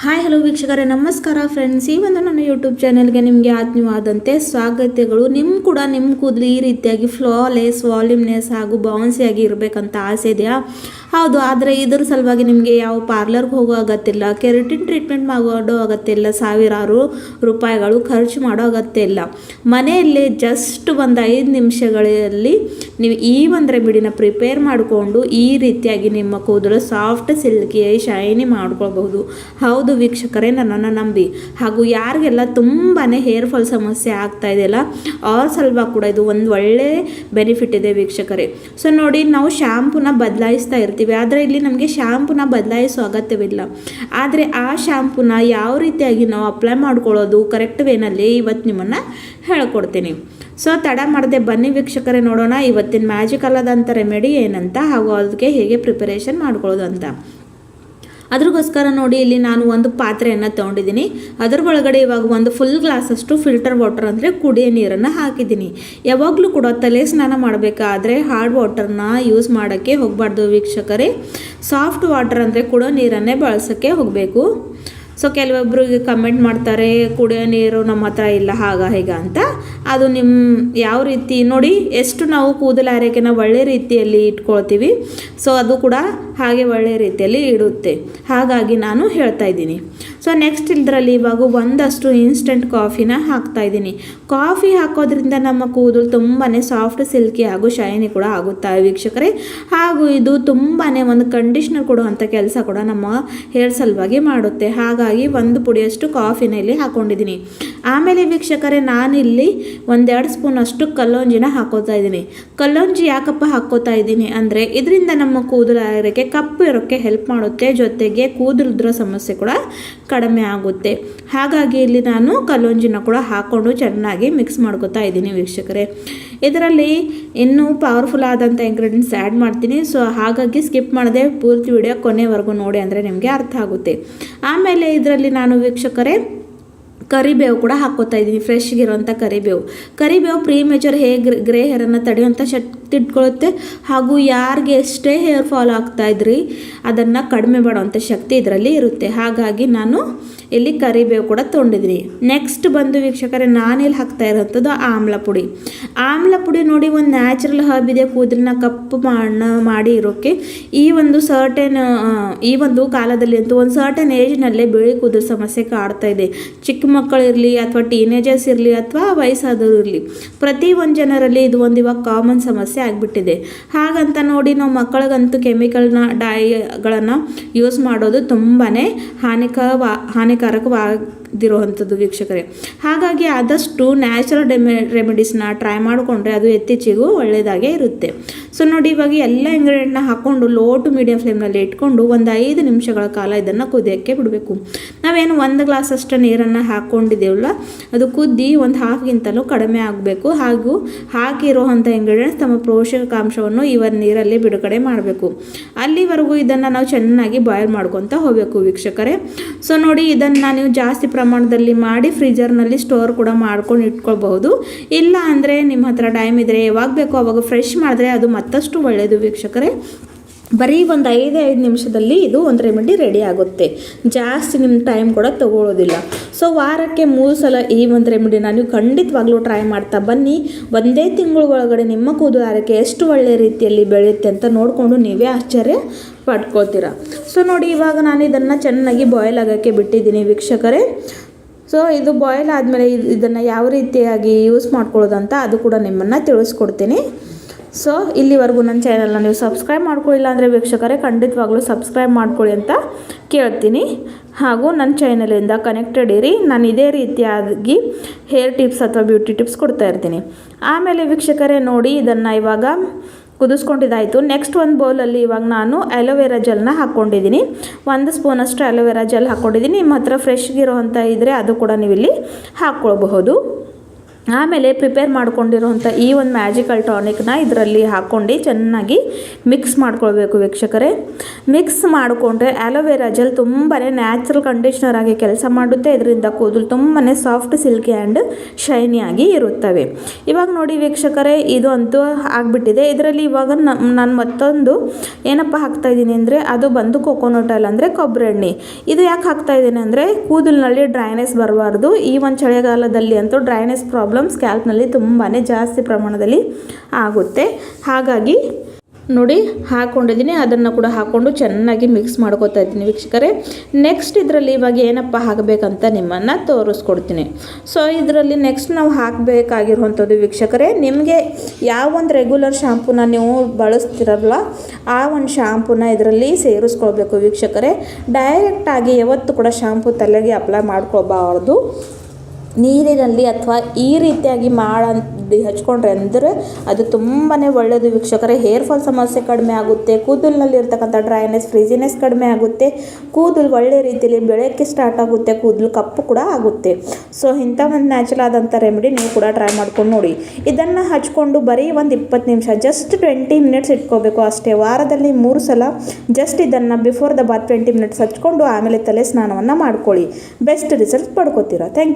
Hi hello ವೀಕ್ಷಕರೇ, ನಮಸ್ಕಾರ friends. ಈ ಒಂದು ನನ್ನ ಯೂಟ್ಯೂಬ್ ಚಾನೆಲ್ಗೆ ನಿಮಗೆ ಆತ್ಮೀಯವಾದಂತೆ ಸ್ವಾಗತಗಳು. ನಿಮ್ಮ ಕೂದಲು ಈ ರೀತಿಯಾಗಿ ಫ್ಲಾಲೆಸ್, ವಾಲ್ಯೂಮ್ನೆಸ್ ಹಾಗೂ ಬೌನ್ಸಿಯಾಗಿ ಇರಬೇಕಂತ ಆಸೆ ಇದೆಯಾ? ಹೌದು. ಆದರೆ ಇದರ ಸಲುವಾಗಿ ನಿಮಗೆ ಯಾವ ಪಾರ್ಲರ್ಗೆ ಹೋಗೋ ಅಗತ್ಯ ಇಲ್ಲ, ಕೆರಟಿನ್ ಟ್ರೀಟ್ಮೆಂಟ್ ಮಾಡೋ ಅಗತ್ಯ ಇಲ್ಲ, ಸಾವಿರಾರು ರೂಪಾಯಿಗಳು ಖರ್ಚು ಮಾಡೋ ಅಗತ್ಯ ಇಲ್ಲ. ಮನೆಯಲ್ಲೇ ಜಸ್ಟ್ ಒಂದು 5 ನಿಮಿಷಗಳಲ್ಲಿ ನೀವು ಈ ಒಂದು ರೆಮಿಡಿನ ಪ್ರಿಪೇರ್ ಮಾಡಿಕೊಂಡು ಈ ರೀತಿಯಾಗಿ ನಿಮ್ಮ ಕೂದಲು ಸಾಫ್ಟ್, ಸಿಲ್ಕಿ, ಶೈನಿ ಮಾಡ್ಕೊಳ್ಬಹುದು. ಹೌದು ವೀಕ್ಷಕರೇ, ನನ್ನನ್ನು ನಂಬಿ. ಹಾಗೂ ಯಾರಿಗೆಲ್ಲ ತುಂಬಾ ಹೇರ್ ಫಾಲ್ ಸಮಸ್ಯೆ ಆಗ್ತಾ ಇದೆಯಲ್ಲ, ಅವ್ರ ಸಲುವಾಗಿ ಕೂಡ ಇದು ಒಂದು ಒಳ್ಳೆ ಬೆನಿಫಿಟ್ ಇದೆ ವೀಕ್ಷಕರೇ. ಸೊ ನೋಡಿ, ನಾವು ಶ್ಯಾಂಪೂನ ಬದಲಾಯಿಸ್ತಾ ಇರ್ತೀವಿ, ಆದರೆ ಇಲ್ಲಿ ನಮಗೆ ಶ್ಯಾಂಪೂನ ಬದಲಾಯಿಸೋ ಅಗತ್ಯವಿಲ್ಲ. ಆದರೆ ಆ ಶ್ಯಾಂಪೂನ ಯಾವ ರೀತಿಯಾಗಿ ನಾವು ಅಪ್ಲೈ ಮಾಡ್ಕೊಳ್ಳೋದು ಕರೆಕ್ಟ್ ವೇನಲ್ಲಿ ಇವತ್ತು ನಿಮ್ಮನ್ನು ಹೇಳ್ಕೊಡ್ತೀನಿ. ಸೊ ತಡ ಮಾಡದೆ ಬನ್ನಿ ವೀಕ್ಷಕರೇ, ನೋಡೋಣ ಇವತ್ತಿನ ಮ್ಯಾಜಿಕ್ ಅಲ್ಲದಂಥ ರೆಮಿಡಿ ಏನಂತ, ಹಾಗೂ ಅದಕ್ಕೆ ಹೇಗೆ ಪ್ರಿಪರೇಷನ್ ಮಾಡ್ಕೊಳ್ಳೋದು ಅಂತ. ಅದ್ರಗೋಸ್ಕರ ನೋಡಿ, ಇಲ್ಲಿ ನಾನು ಒಂದು ಪಾತ್ರೆಯನ್ನು ತೊಗೊಂಡಿದ್ದೀನಿ. ಅದರ ಒಳಗಡೆ ಇವಾಗ ಒಂದು ಫುಲ್ ಗ್ಲಾಸಷ್ಟು ಫಿಲ್ಟರ್ ವಾಟರ್ ಅಂದರೆ ಕುಡಿಯೋ ನೀರನ್ನು ಹಾಕಿದ್ದೀನಿ. ಯಾವಾಗಲೂ ಕೂಡ ತಲೆ ಸ್ನಾನ ಮಾಡಬೇಕಾದ್ರೆ ಹಾರ್ಡ್ ವಾಟರ್ನ ಯೂಸ್ ಮಾಡೋಕ್ಕೆ ಹೋಗಬಾರ್ದು ವೀಕ್ಷಕರೇ. ಸಾಫ್ಟ್ ವಾಟರ್ ಅಂದರೆ ಕುಡಿಯೋ ನೀರನ್ನೇ ಬಳಸೋಕ್ಕೆ ಹೋಗಬೇಕು. ಸೊ ಕೆಲವೊಬ್ಬರಿಗೆ ಕಮೆಂಟ್ ಮಾಡ್ತಾರೆ, ಕುಡಿಯೋ ನೀರು ನಮ್ಮ ಹತ್ರ ಇಲ್ಲ ಹಾಗ ಹೀಗ ಅಂತ. ಅದು ನಿಮ್ಮ ಯಾವ ರೀತಿ ನೋಡಿ, ಎಷ್ಟು ನಾವು ಕೂದಲ ಆರೈಕೆನ ಒಳ್ಳೆ ರೀತಿಯಲ್ಲಿ ಇಟ್ಕೊಳ್ತೀವಿ, ಸೊ ಅದು ಕೂಡ ಹಾಗೆ ಒಳ್ಳೆ ರೀತಿಯಲ್ಲಿ ಇಡುತ್ತೆ. ಹಾಗಾಗಿ ನಾನು ಹೇಳ್ತಾ ಇದ್ದೀನಿ. ಸೊ ನೆಕ್ಸ್ಟ್ ಇದರಲ್ಲಿ ಇವಾಗ ಒಂದಷ್ಟು ಇನ್ಸ್ಟೆಂಟ್ ಕಾಫಿನ ಹಾಕ್ತಾ ಇದ್ದೀನಿ. ಕಾಫಿ ಹಾಕೋದ್ರಿಂದ ನಮ್ಮ ಕೂದಲು ತುಂಬಾ ಸಾಫ್ಟ್, ಸಿಲ್ಕಿ ಹಾಗೂ ಶೈನಿ ಕೂಡ ಆಗುತ್ತಾ ವೀಕ್ಷಕರೇ. ಹಾಗೂ ಇದು ತುಂಬಾ ಒಂದು ಕಂಡೀಷ್ನರ್ ಕೊಡುವಂಥ ಕೆಲಸ ಕೂಡ ನಮ್ಮ ಹೇರ್ ಸಲುವಾಗಿ ಮಾಡುತ್ತೆ. ಹಾಗಾಗಿ ಒಂದು ಪುಡಿಯಷ್ಟು ಕಾಫಿನ ಇಲ್ಲಿ ಹಾಕೊಂಡಿದ್ದೀನಿ. ಆಮೇಲೆ ವೀಕ್ಷಕರೇ, ನಾನಿಲ್ಲಿ 1-2 ಸ್ಪೂನ್ ಅಷ್ಟು ಕಲ್ಲೊಂಜಿನ ಹಾಕೋತಾ ಇದ್ದೀನಿ. ಕಲ್ಲೊಂಜಿ ಯಾಕಪ್ಪ ಹಾಕೋತಾ ಇದ್ದೀನಿ ಅಂದರೆ, ಇದರಿಂದ ನಮ್ಮ ಕೂದಲು ಆರೈಕೆ ಕಪ್ಪು ಇರೋಕ್ಕೆ ಹೆಲ್ಪ್ ಮಾಡುತ್ತೆ, ಜೊತೆಗೆ ಕೂದಲುದ್ರ ಸಮಸ್ಯೆ ಕೂಡ ಕಡಿಮೆ ಆಗುತ್ತೆ. ಹಾಗಾಗಿ ಇಲ್ಲಿ ನಾನು ಕಲ್ಲೊಂಜಿನ ಕೂಡ ಹಾಕ್ಕೊಂಡು ಚೆನ್ನಾಗಿ ಮಿಕ್ಸ್ ಮಾಡ್ಕೊತಾ ಇದ್ದೀನಿ ವೀಕ್ಷಕರೇ. ಇದರಲ್ಲಿ ಇನ್ನೂ ಪವರ್ಫುಲ್ ಆದಂಥ ಇಂಗ್ರೀಡಿಯೆಂಟ್ಸ್ ಆ್ಯಡ್ ಮಾಡ್ತೀನಿ. ಸೊ ಹಾಗಾಗಿ ಸ್ಕಿಪ್ ಮಾಡದೆ ಪೂರ್ತಿ ವಿಡಿಯೋ ಕೊನೆವರೆಗೂ ನೋಡಿ, ಅಂದರೆ ನಿಮಗೆ ಅರ್ಥ ಆಗುತ್ತೆ. ಆಮೇಲೆ ಇದರಲ್ಲಿ ನಾನು ವೀಕ್ಷಕರೇ ಕರಿಬೇವು ಕೂಡ ಹಾಕ್ಕೋತಾ ಇದ್ದೀನಿ, ಫ್ರೆಶ್ಗಿರೋಂಥ ಕರಿಬೇವು ಪ್ರೀಮೇಚರ್ ಗ್ರೇ ಹೇರನ್ನು ತಡೆಯುವಂಥ ಶಕ್ತಿ ಇಟ್ಕೊಳ್ಳುತ್ತೆ. ಹಾಗೂ ಯಾರಿಗೆ ಎಷ್ಟೇ ಹೇರ್ ಫಾಲ್ ಆಗ್ತಾಯಿದ್ರಿ ಅದನ್ನು ಕಡಿಮೆ ಮಾಡುವಂಥ ಶಕ್ತಿ ಇದರಲ್ಲಿ ಇರುತ್ತೆ. ಹಾಗಾಗಿ ನಾನು ಇಲ್ಲಿ ಕರಿಬೇವು ಕೂಡ ತೊಗೊಂಡಿದ್ದೀನಿ. ನೆಕ್ಸ್ಟ್ ಬಂದು ವೀಕ್ಷಕರೇ, ನಾನಿಲ್ಲಿ ಹಾಕ್ತಾ ಇರೋಂಥದ್ದು ಆಮ್ಲ ಪುಡಿ ನೋಡಿ, ಒಂದು ನ್ಯಾಚುರಲ್ ಹರ್ಬ್ ಇದೆ ಕೂದಲನ್ನ ಕಪ್ಪು ಮಾಡಿ ಇರೋಕ್ಕೆ. ಈ ಒಂದು ಕಾಲದಲ್ಲಿ ಅಂತೂ ಒಂದು ಸರ್ಟನ್ ಏಜ್ನಲ್ಲೇ ಬಿಳಿ ಕೂದಲು ಸಮಸ್ಯೆ ಕಾಡ್ತಾ ಇದೆ. ಚಿಕ್ಕ ಮಕ್ಕಳಿರಲಿ ಅಥವಾ ಟೀನೇಜರ್ಸ್ ಇರಲಿ ಅಥವಾ ವಯಸ್ಸಾದವರು ಇರಲಿ, ಪ್ರತಿ ಒಂದು ಜನರಲ್ಲಿ ಇದು ಒಂದು ಇವಾಗ ಕಾಮನ್ ಸಮಸ್ಯೆ ಆಗಿಬಿಟ್ಟಿದೆ. ಹಾಗಂತ ನೋಡಿ, ನಾವು ಮಕ್ಕಳಿಗಂತೂ ಕೆಮಿಕಲ್ನ ಡೈಗಳನ್ನು ಯೂಸ್ ಮಾಡೋದು ತುಂಬಾ ಹಾನಿಕಾರಕವಾಗಿರುವಂಥದ್ದು ವೀಕ್ಷಕರೇ. ಹಾಗಾಗಿ ಆದಷ್ಟು ನ್ಯಾಚುರಲ್ ರೆಮಿಡೀಸ್ನ ಟ್ರೈ ಮಾಡಿಕೊಂಡ್ರೆ ಅದು ಇತ್ತೀಚೆಗೂ ಒಳ್ಳೆಯದಾಗೇ ಇರುತ್ತೆ. ಸೊ ನೋಡಿ, ಇವಾಗ ಎಲ್ಲ ಇಂಗ್ರೀಡಿಯೆಂಟ್ನ ಹಾಕ್ಕೊಂಡು ಲೋ ಟು ಮೀಡಿಯಂ ಫ್ಲೇಮ್ನಲ್ಲಿ ಇಟ್ಕೊಂಡು ಒಂದು 5 ನಿಮಿಷಗಳ ಕಾಲ ಇದನ್ನು ಕುದಿಯೋಕ್ಕೆ ಬಿಡಬೇಕು. ನಾವೇನು 1 ಗ್ಲಾಸ್ ಅಷ್ಟು ನೀರನ್ನು ಹಾಕ್ಕೊಂಡಿದ್ದೇವಲ್ಲ, ಅದು ಕುದ್ದಿ ಒಂದು ಹಾಫ್ಗಿಂತಲೂ ಕಡಿಮೆ ಆಗಬೇಕು. ಹಾಗೂ ಹಾಕಿರುವಂಥ ಇಂಗ್ರೀಡಿಯೆಂಟ್ಸ್ ತಮ್ಮ ಪೋಷಕಾಂಶವನ್ನು ನೀರಲ್ಲಿ ಬಿಡುಗಡೆ ಮಾಡಬೇಕು. ಅಲ್ಲಿವರೆಗೂ ಇದನ್ನು ನಾವು ಚೆನ್ನಾಗಿ ಬಾಯ್ಲ್ ಮಾಡ್ಕೊತ ಹೋಗಬೇಕು ವೀಕ್ಷಕರೇ. ಸೊ ನೋಡಿ, ಇದನ್ನು ನೀವು ಜಾಸ್ತಿ ಪ್ರಮಾಣದಲ್ಲಿ ಮಾಡಿ ಫ್ರೀಜರ್ನಲ್ಲಿ ಸ್ಟೋರ್ ಕೂಡ ಮಾಡ್ಕೊಂಡು ಇಟ್ಕೊಳ್ಬಹುದು. ಇಲ್ಲ ಅಂದರೆ ನಿಮ್ಮ ಹತ್ರ ಟೈಮ್ ಇದ್ದರೆ ಯಾವಾಗ ಬೇಕೋ ಅವಾಗ ಫ್ರೆಶ್ ಮಾಡಿದ್ರೆ ಅದು ಮತ್ತಷ್ಟು ಒಳ್ಳೆಯದು ವೀಕ್ಷಕರೇ. ಬರೀ ಒಂದು 5 ನಿಮಿಷದಲ್ಲಿ ಇದು ಒಂದು ರೆಮಿಡಿ ರೆಡಿ ಆಗುತ್ತೆ. ಜಾಸ್ತಿ ನಿಮ್ಮ ಟೈಮ್ ಕೂಡ ತೊಗೊಳ್ಳೋದಿಲ್ಲ. ಸೊ ವಾರಕ್ಕೆ 3 ಸಲ ಈ ಒಂದು ರೆಮಿಡಿನ ನೀವು ಖಂಡಿತವಾಗ್ಲೂ ಟ್ರೈ ಮಾಡ್ತಾ ಬನ್ನಿ. ಒಂದೇ ತಿಂಗಳ ಒಳಗಡೆ ನಿಮ್ಮ ಕೂದಲು ಆರೈಕೆ ಎಷ್ಟು ಒಳ್ಳೆಯ ರೀತಿಯಲ್ಲಿ ಬೆಳೆಯುತ್ತೆ ಅಂತ ನೋಡಿಕೊಂಡು ನೀವೇ ಆಶ್ಚರ್ಯ ಪಡ್ಕೊಳ್ತೀರ. ಸೊ ನೋಡಿ, ಇವಾಗ ನಾನು ಇದನ್ನು ಚೆನ್ನಾಗಿ ಬಾಯ್ಲ್ ಆಗೋಕ್ಕೆ ಬಿಟ್ಟಿದ್ದೀನಿ ವೀಕ್ಷಕರೇ. ಸೊ ಇದು ಬಾಯ್ಲ್ ಆದಮೇಲೆ ಇದನ್ನು ಯಾವ ರೀತಿಯಾಗಿ ಯೂಸ್ ಮಾಡ್ಕೊಳ್ಳೋದಂತ ಅದು ಕೂಡ ನಿಮ್ಮನ್ನು ತಿಳಿಸ್ಕೊಡ್ತೀನಿ. ಸೊ ಇಲ್ಲಿವರೆಗೂ ನನ್ನ ಚಾನಲ್ನ ನೀವು ಸಬ್ಸ್ಕ್ರೈಬ್ ಮಾಡ್ಕೊಳ್ಳಿಲ್ಲ ಅಂದರೆ ವೀಕ್ಷಕರೇ, ಖಂಡಿತವಾಗ್ಲೂ ಸಬ್ಸ್ಕ್ರೈಬ್ ಮಾಡ್ಕೊಳ್ಳಿ ಅಂತ ಕೇಳ್ತೀನಿ. ಹಾಗೂ ನನ್ನ ಚಾನಲಿಂದ ಕನೆಕ್ಟೆಡ್ ಇರಿ. ನಾನು ಇದೇ ರೀತಿಯಾಗಿ ಹೇರ್ ಟಿಪ್ಸ್ ಅಥವಾ ಬ್ಯೂಟಿ ಟಿಪ್ಸ್ ಕೊಡ್ತಾ ಇರ್ತೀನಿ. ಆಮೇಲೆ ವೀಕ್ಷಕರೇ ನೋಡಿ, ಇದನ್ನು ಇವಾಗ ಕುದಿಸ್ಕೊಂಡಿದ್ದಾಯಿತು. ನೆಕ್ಸ್ಟ್ ಒಂದು ಬೌಲಲ್ಲಿ ಇವಾಗ ನಾನು ಅಲೋವೆರಾ ಜೆಲ್ನ ಹಾಕ್ಕೊಂಡಿದ್ದೀನಿ. 1 ಸ್ಪೂನಷ್ಟು ಅಲೋವೆರಾ ಜೆಲ್ ಹಾಕ್ಕೊಂಡಿದ್ದೀನಿ. ನಿಮ್ಮ ಹತ್ರ ಫ್ರೆಶ್ಗಿರೋವಂಥ ಇದ್ದರೆ ಅದು ಕೂಡ ನೀವು ಇಲ್ಲಿ ಹಾಕ್ಕೊಳ್ಬಹುದು. ಆಮೇಲೆ ಪ್ರಿಪೇರ್ ಮಾಡ್ಕೊಂಡಿರೋವಂಥ ಈ ಒಂದು ಮ್ಯಾಜಿಕಲ್ ಟಾನಿಕ್ನ ಇದರಲ್ಲಿ ಹಾಕ್ಕೊಂಡು ಚೆನ್ನಾಗಿ ಮಿಕ್ಸ್ ಮಾಡ್ಕೊಳ್ಬೇಕು ವೀಕ್ಷಕರೇ. ಮಿಕ್ಸ್ ಮಾಡಿಕೊಂಡ್ರೆ ಆಲೋವೆರಾ ಜೆಲ್ ತುಂಬಾ ನ್ಯಾಚುರಲ್ ಕಂಡೀಷ್ನರ್ ಆಗಿ ಕೆಲಸ ಮಾಡುತ್ತೆ. ಇದರಿಂದ ಕೂದಲು ತುಂಬಾ ಸಾಫ್ಟ್, ಸಿಲ್ಕಿ ಆ್ಯಂಡ್ ಶೈನಿಯಾಗಿ ಇರುತ್ತವೆ. ಇವಾಗ ನೋಡಿ ವೀಕ್ಷಕರೇ, ಇದು ಅಂತೂ ಆಗಿಬಿಟ್ಟಿದೆ. ಇದರಲ್ಲಿ ಇವಾಗ ನಾನು ಮತ್ತೊಂದು ಏನಪ್ಪ ಹಾಕ್ತಾಯಿದ್ದೀನಿ ಅಂದರೆ ಅದು ಬಂದು ಕೊಕೊನಟ್ ಆಯಿಲ್ ಅಂದರೆ ಕೊಬ್ಬರಿ ಎಣ್ಣೆ. ಇದು ಯಾಕೆ ಹಾಕ್ತಾಯಿದ್ದೀನಿ ಅಂದರೆ ಕೂದಲಿನಲ್ಲಿ ಡ್ರೈನೆಸ್ ಬರಬಾರ್ದು. ಈ ಒಂದು ಚಳಿಗಾಲದಲ್ಲಿ ಅಂತೂ ಡ್ರೈನೆಸ್ ಪ್ರಾಬ್ಲಮ್ ಸ್ಕ್ಯಾಲ್ಪ್ನಲ್ಲಿ ತುಂಬಾ ಜಾಸ್ತಿ ಪ್ರಮಾಣದಲ್ಲಿ ಆಗುತ್ತೆ. ಹಾಗಾಗಿ ನೋಡಿ ಹಾಕ್ಕೊಂಡಿದ್ದೀನಿ. ಅದನ್ನು ಕೂಡ ಹಾಕ್ಕೊಂಡು ಚೆನ್ನಾಗಿ ಮಿಕ್ಸ್ ಮಾಡ್ಕೊತಾ ಇದ್ದೀನಿ ವೀಕ್ಷಕರೇ. ನೆಕ್ಸ್ಟ್ ಇದರಲ್ಲಿ ಇವಾಗ ಏನಪ್ಪ ಹಾಕಬೇಕಂತ ನಿಮ್ಮನ್ನು ತೋರಿಸ್ಕೊಡ್ತೀನಿ. ಸೊ ಇದರಲ್ಲಿ ನೆಕ್ಸ್ಟ್ ನಾವು ಹಾಕಬೇಕಾಗಿರುವಂಥದ್ದು ವೀಕ್ಷಕರೇ, ನಿಮಗೆ ಯಾವ ಒಂದು ರೆಗ್ಯುಲರ್ ಶಾಂಪೂನ ನೀವು ಬಳಸ್ತಿರಲ್ಲ ಆ ಒಂದು ಶಾಂಪೂನ ಇದರಲ್ಲಿ ಸೇರಿಸ್ಕೊಳ್ಬೇಕು ವೀಕ್ಷಕರೇ. ಡೈರೆಕ್ಟಾಗಿ ಯಾವತ್ತೂ ಕೂಡ ಶಾಂಪೂ ತಲೆಗೆ ಅಪ್ಲೈ ಮಾಡ್ಕೊಳ್ಬಾರ್ದು. ನೀರಿನಲ್ಲಿ ಅಥವಾ ಈ ರೀತಿಯಾಗಿ ಹಚ್ಕೊಂಡ್ರೆ ಅಂದರೆ ಅದು ತುಂಬಾ ಒಳ್ಳೆಯದು ವೀಕ್ಷಕರೇ. ಹೇರ್ ಫಾಲ್ ಸಮಸ್ಯೆ ಕಡಿಮೆ ಆಗುತ್ತೆ, ಕೂದಲಿನಲ್ಲಿ ಇರ್ತಕ್ಕಂಥ ಡ್ರೈನೆಸ್, ಫ್ರೀಜಿನೆಸ್ ಕಡಿಮೆ ಆಗುತ್ತೆ, ಕೂದಲು ಒಳ್ಳೆ ರೀತಿಯಲ್ಲಿ ಬೆಳೆಯೋಕ್ಕೆ ಸ್ಟಾರ್ಟ್ ಆಗುತ್ತೆ, ಕೂದಲು ಕಪ್ಪು ಕೂಡ ಆಗುತ್ತೆ. ಸೊ ಇಂಥ ಒಂದು ನ್ಯಾಚುರಲ್ ಆದಂಥ ರೆಮಿಡಿ ನೀವು ಕೂಡ ಟ್ರೈ ಮಾಡ್ಕೊಂಡು ನೋಡಿ. ಇದನ್ನು ಹಚ್ಕೊಂಡು ಬರೀ ಒಂದು 20 ನಿಮಿಷ, ಜಸ್ಟ್ 20 ಮಿನಿಟ್ಸ್ ಇಟ್ಕೋಬೇಕು ಅಷ್ಟೇ. ವಾರದಲ್ಲಿ 3 ಸಲ ಜಸ್ಟ್ ಇದನ್ನು ಬಿಫೋರ್ ದ ಬಾತ್ 20 ಮಿನಿಟ್ಸ್ ಹಚ್ಕೊಂಡು ಆಮೇಲೆ ತಲೆ ಸ್ನಾನವನ್ನು ಮಾಡ್ಕೊಳ್ಳಿ. ಬೆಸ್ಟ್ ರಿಸಲ್ಟ್ ಪಡ್ಕೋತೀರಾ. Thank you.